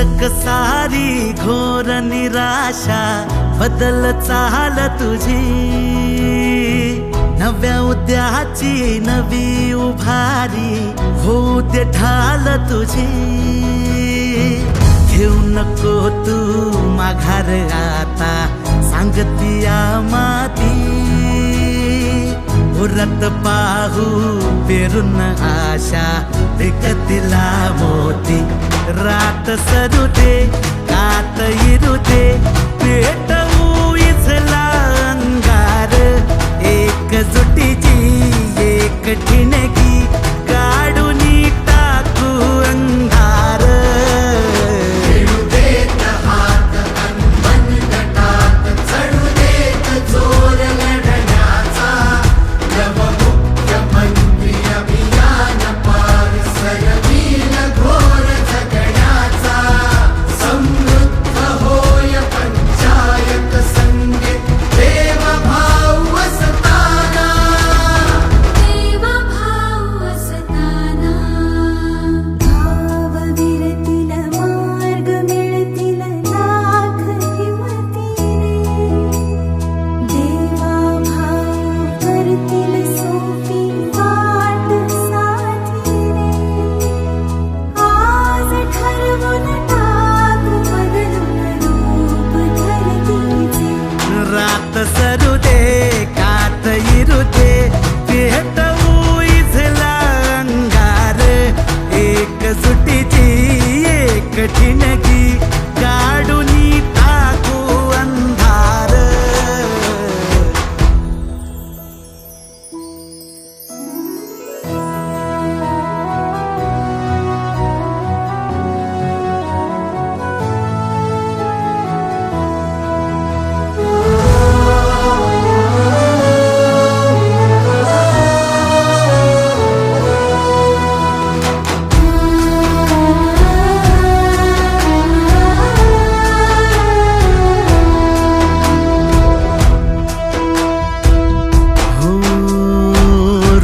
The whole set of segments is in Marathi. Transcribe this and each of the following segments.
पुस्तक सारी घोर निराशा बदल चाल तुझी, नव्या उद्याची नवी उभारी होऊ दे ढाल तुझी। घेऊ नको तू माघार आता सांगतिया माती, उरत पाहू पेरून आशा विकतिला मोती। रात सरू दे कात इरू दे पेटवू इथला अंगार, एकजुटीची एक ठिणगी काढून टाकू अंधार। खेळू देत हात अनमन गटात, चढू देत जोर लढण्याचा, नवमुख्यमंत्री अभियान पार सरवील घोर जगण्याचा। समृद्ध होय पंचायत संगीत देवभाव असताना, देवभाव असताना। भावविरतील मार्ग मिळतील लाख हिमतीने, देवाभाव करतील सोपी वाट साथीने। आज ठरवून टाकू बदलून रूप धरतीचे, रात सरू दे कात इरू दे पेटवू इथला अंगार, एकजुटीची एक ठिणगी काढून टाकू अंधार।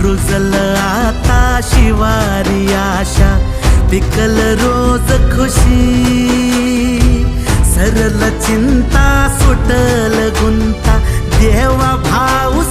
रुजल आता शिवारी आशा, पिकल रोज खुशी। सरल चिंता सुटल गुंता, देवा भाऊ